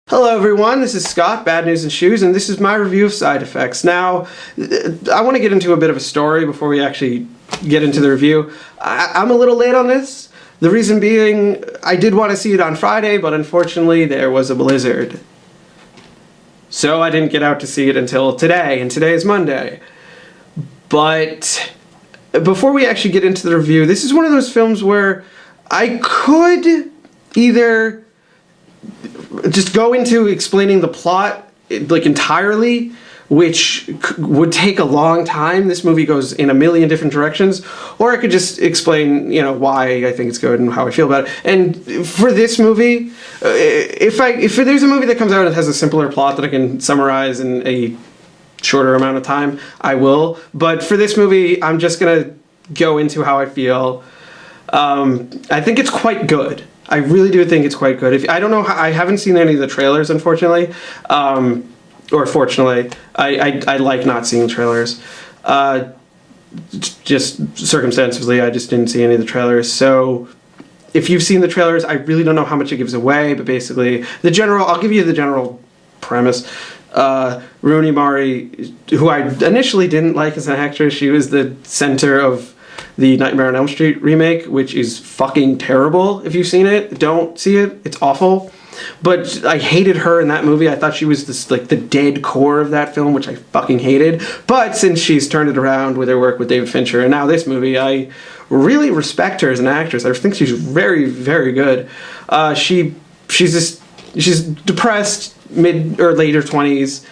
Hello everyone, this is Scott, Bad News and Shoes, and this is my review of Side Effects. Now, I want to get into a bit of a story before we actually get into the review. I'm a little late on this. The reason being, I did want to see it on Friday, but unfortunately there was a blizzard. So I didn't get out to see it until today, and today is Monday. But before we actually get into the review, this is one of those films where I could either just go into explaining the plot like entirely, which would take a long time. This movie goes in a million different directions, or I could just explain, why I think it's good and how I feel about it. And for this movie, if there's a movie that comes out and has a simpler plot that I can summarize in a shorter amount of time, I will. But for this movie, I'm just gonna go into how I feel. I think it's quite good. I really do think it's quite good. I don't know I haven't seen any of the trailers, unfortunately, or fortunately. I like not seeing trailers. Just circumstantially, I just didn't see any of the trailers. So, if you've seen the trailers, I really don't know how much it gives away. But basically, I'll give you the general premise. Rooney Mara, who I initially didn't like as an actress, she was the center of the Nightmare on Elm Street remake, which is fucking terrible. If you've seen it, don't see it. It's awful. But I hated her in that movie. I thought she was this the dead core of that film, which I fucking hated. But since she's turned it around with her work with David Fincher and now this movie, I really respect her as an actress. I think she's very, very good. She's depressed, mid or later 20s.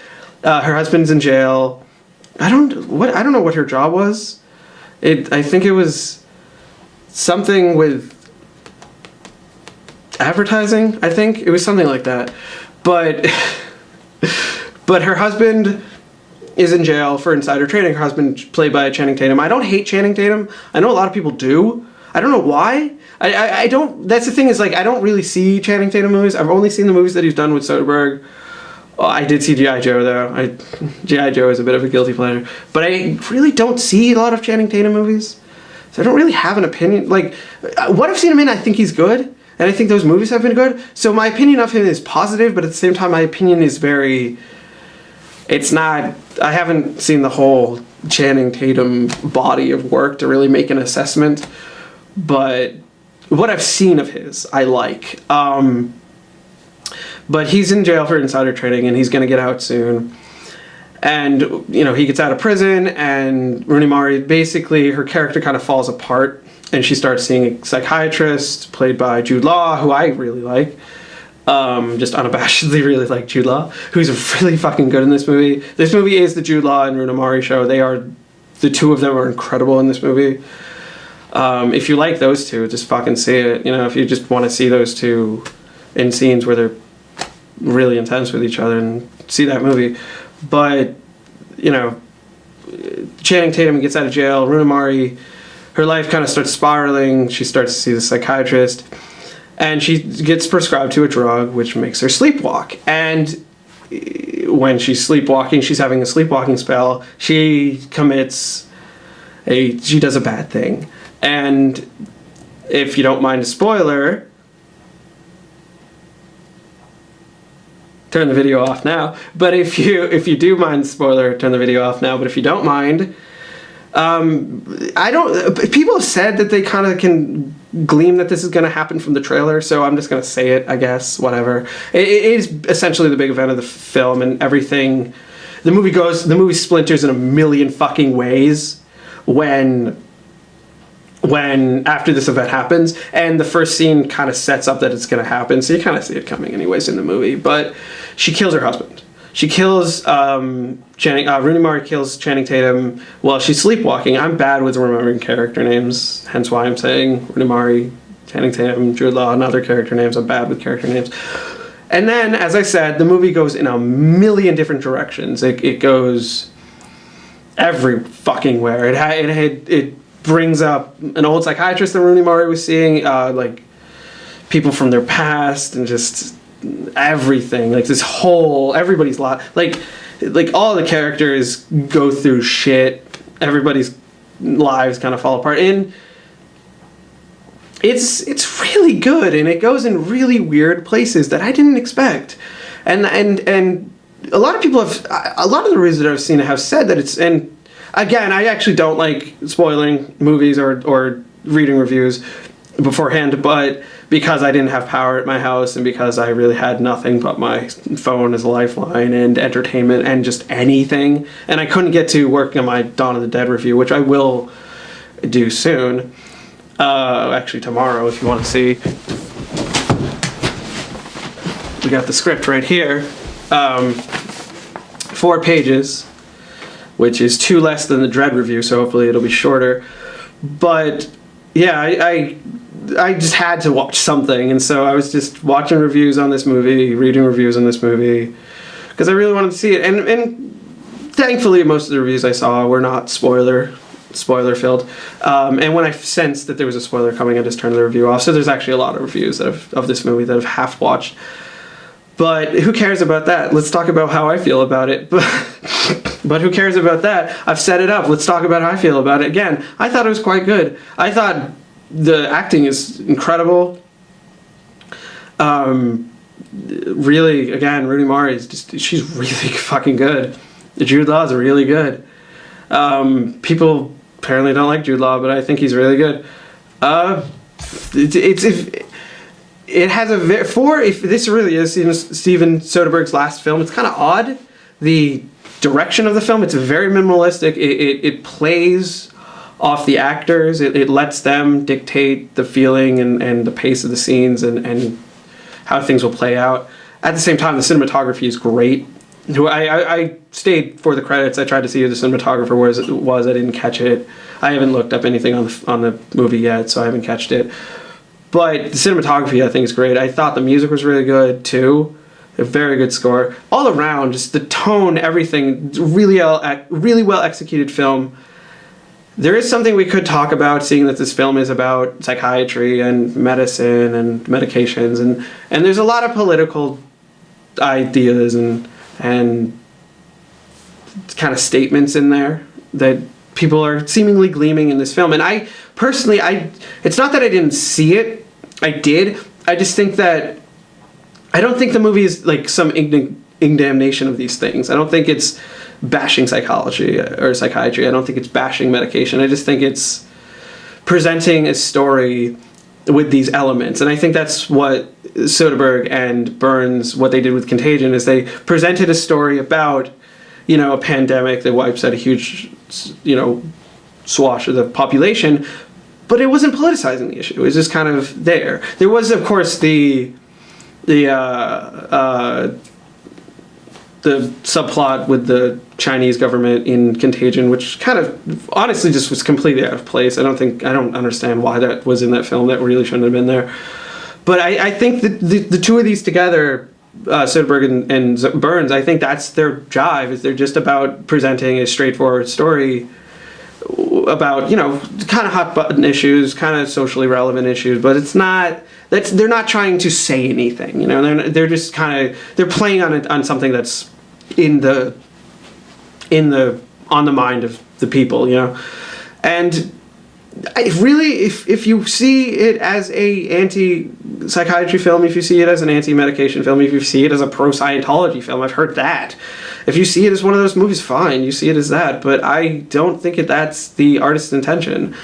Her husband's in jail. I don't know what her job was. I think it was something with advertising. I think it was something like that. But her husband is in jail for insider trading. Her husband, played by Channing Tatum. I don't hate Channing Tatum. I know a lot of people do. I don't know why. I don't. That's the thing, is I don't really see Channing Tatum movies. I've only seen the movies that he's done with Soderbergh. Oh, I did see G.I. Joe, though. G.I. Joe is a bit of a guilty pleasure. But I really don't see a lot of Channing Tatum movies. So I don't really have an opinion. What I've seen him in, I think he's good. And I think those movies have been good. So my opinion of him is positive, but at the same time, my opinion is it's not... I haven't seen the whole Channing Tatum body of work to really make an assessment. But what I've seen of his, I like. But he's in jail for insider trading, and he's going to get out soon. And, he gets out of prison, and Rooney Mara, basically, her character kind of falls apart, and she starts seeing a psychiatrist, played by Jude Law, who I really like. Just unabashedly really like Jude Law, who's really fucking good in this movie. This movie is the Jude Law and Rooney Mara show. The two of them are incredible in this movie. If you like those two, just fucking see it. If you just want to see those two in scenes where they're really intense with each other, and see that movie. But Channing Tatum gets out of jail. Rooney Mara, her life kind of starts spiraling. She starts to see the psychiatrist, and she gets prescribed to a drug which makes her sleepwalk. And when she's sleepwalking, she's having a sleepwalking spell, she does a bad thing. And if you don't mind a spoiler, turn the video off now. But if you do mind the spoiler, turn the video off now. But if you don't mind, people have said that they kind of can glean that this is going to happen from the trailer, so I'm just going to say it, I guess, whatever. It is essentially the big event of the film, and everything. The movie splinters in a million fucking ways when after this event happens, and the first scene kind of sets up that it's going to happen, so you kind of see it coming anyways in the movie. But she kills her husband. She kills Rooney Mara kills Channing Tatum while she's sleepwalking. I'm bad with remembering character names, hence why I'm saying Rooney Mara, Channing Tatum, Jude Law, and other character names. I'm bad with character names. And then, as I said, the movie goes in a million different directions. It goes every fucking where. It brings up an old psychiatrist that Rooney Mara was seeing, people from their past, and just everything. Everybody's lot. All the characters go through shit. Everybody's lives kind of fall apart. And it's really good, and it goes in really weird places that I didn't expect. and a lot of people have, a lot of the reviews that I've seen have said that it's, and again, I actually don't like spoiling movies or reading reviews beforehand, but because I didn't have power at my house and because I really had nothing but my phone as a lifeline and entertainment and just anything, and I couldn't get to working on my Dawn of the Dead review, which I will do soon. Actually tomorrow, if you want to see. We got the script right here. 4 pages, which is 2 less than the Dread review, so hopefully it'll be shorter. But yeah, I just had to watch something, and so I was just watching reviews on this movie, reading reviews on this movie, because I really wanted to see it. And thankfully, most of the reviews I saw were not spoiler filled. And when I sensed that there was a spoiler coming, I just turned the review off. So there's actually a lot of reviews of this movie that I've half watched. But who cares about that? Let's talk about how I feel about it. But who cares about that? I've set it up. Let's talk about how I feel about it. Again, I thought it was quite good. I thought the acting is incredible. Really, again, Rooney Mara is just, she's really fucking good. Jude Law is really good. People apparently don't like Jude Law, but I think he's really good. It has a if this really is Steven Soderbergh's last film, it's kind of odd. The direction of the film, it's very minimalistic. It plays off the actors. It lets them dictate the feeling and the pace of the scenes and how things will play out. At the same time, the cinematography is great. I stayed for the credits. I tried to see who the cinematographer was. I didn't catch it. I haven't looked up anything on the movie yet, so I haven't catched it. But the cinematography, I think, is great. I thought the music was really good too. A very good score all around. Just the tone, everything, really well executed film. There is something we could talk about, seeing that this film is about psychiatry and medicine and medications, and there's a lot of political ideas and kind of statements in there that people are seemingly gleaming in this film. And I personally, it's not that I didn't see it. I did. I just think that I don't think the movie is like some indignation of these things. I don't think it's bashing psychology or psychiatry. I don't think it's bashing medication. I just think it's presenting a story with these elements. And I think that's what Soderbergh and Burns, what they did with Contagion, is they presented a story about, a pandemic that wipes out a huge, swath of the population, but it wasn't politicizing the issue. It was just kind of there. There was, of course, the subplot with the Chinese government in Contagion, which kind of honestly just was completely out of place. I don't understand why that was in that film. That really shouldn't have been there. But I think that the two of these together, Soderbergh and Burns, I think that's their jive, is they're just about presenting a straightforward story about, kind of hot button issues, kind of socially relevant issues, but it's not, they're not trying to say anything, they're just they're playing on something that's on the mind of the people, and if you see it as a anti-psychiatry film, if you see it as an anti-medication film, if you see it as a pro-Scientology film, I've heard that. If you see it as one of those movies, fine, you see it as that. But I don't think that's the artist's intention.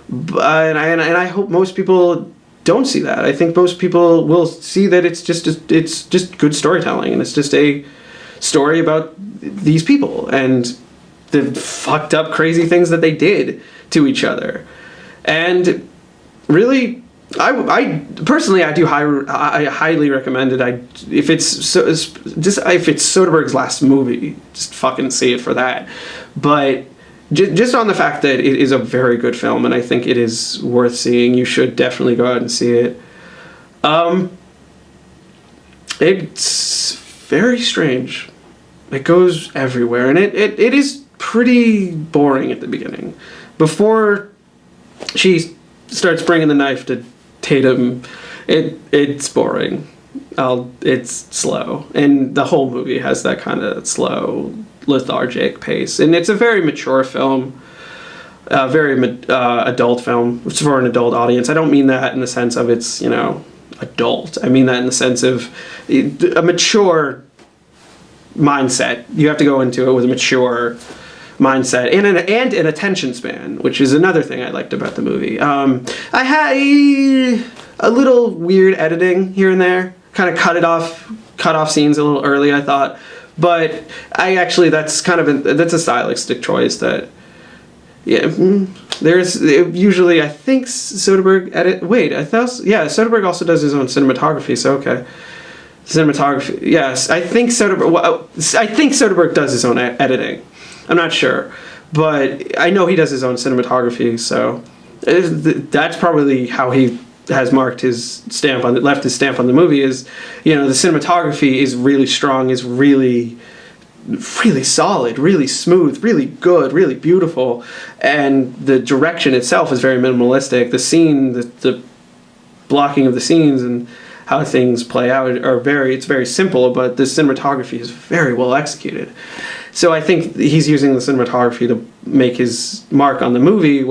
And I hope most people don't see that. I think most people will see that it's just good storytelling, and it's just a story about these people and the fucked up, crazy things that they did to each other. And really, I personally, I highly recommend it. If it's Soderbergh's last movie, just fucking see it for that. But just on the fact that it is a very good film, and I think it is worth seeing, you should definitely go out and see it. It's very strange. It goes everywhere, and it is pretty boring at the beginning. Before she starts bringing the knife to Tatum, it's boring. It's slow, and the whole movie has that kind of slow, lethargic pace. And it's a very mature film, very adult film. It's for an adult audience. I don't mean that in the sense of it's adult. I mean that in the sense of a mature mindset. You have to go into it with a mature mindset and an attention span, which is another thing I liked about the movie. I had a little weird editing here and there, kind of cut off scenes a little early, I thought, but that's a stylistic choice that, yeah. There's usually, I think Soderbergh Soderbergh also does his own cinematography, so okay. Cinematography, yes. I think Soderbergh does his own editing. I'm not sure, but I know he does his own cinematography, so that's probably how he has left his stamp on the movie. Is, the cinematography is really strong, is really, really solid, really smooth, really good, really beautiful, and the direction itself is very minimalistic. The scene, the blocking of the scenes and how things play out it's very simple, but the cinematography is very well executed. So I think he's using the cinematography to make his mark on the movie,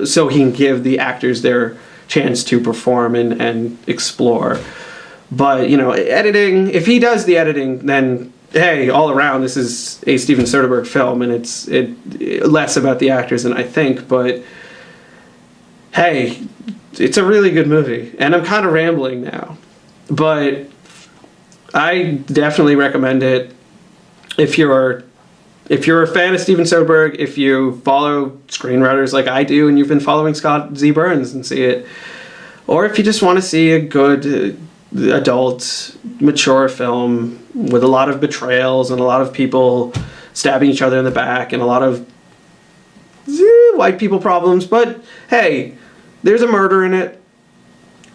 so he can give the actors their chance to perform and explore. But, editing, if he does the editing, then hey, all around, this is a Steven Soderbergh film, and it's less about the actors than I think, but hey, it's a really good movie. And I'm kind of rambling now, but I definitely recommend it if you're a fan of Steven Soderbergh, if you follow screenwriters like I do and you've been following Scott Z. Burns and see it, or if you just want to see a good adult, mature film with a lot of betrayals and a lot of people stabbing each other in the back and a lot of white people problems. But hey, there's a murder in it.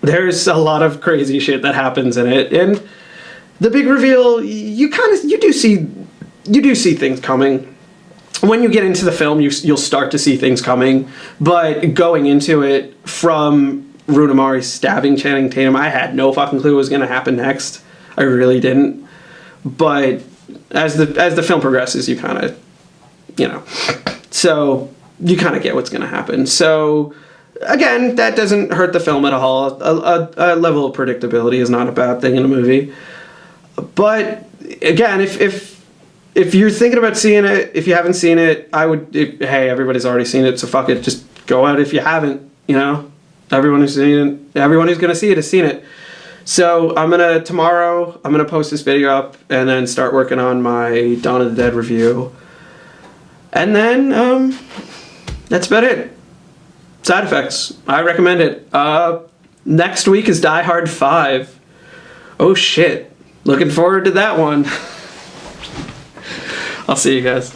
There's a lot of crazy shit that happens in it, and the big reveal, you do see things coming. When you get into the film, you'll start to see things coming, but going into it from Rooney Mara stabbing Channing Tatum, I had no fucking clue what was going to happen next. I really didn't. But as the film progresses, you kind of, so you kind of get what's going to happen. So again, that doesn't hurt the film at all. A level of predictability is not a bad thing in a movie. But again, if you're thinking about seeing it, if you haven't seen it, hey, everybody's already seen it, so fuck it, just go out if you haven't, Everyone who's going to see it has seen it. So tomorrow, I'm going to post this video up and then start working on my Dawn of the Dead review. And then, that's about it. Side effects. I recommend it. Next week is Die Hard 5. Oh shit. Looking forward to that one. I'll see you guys.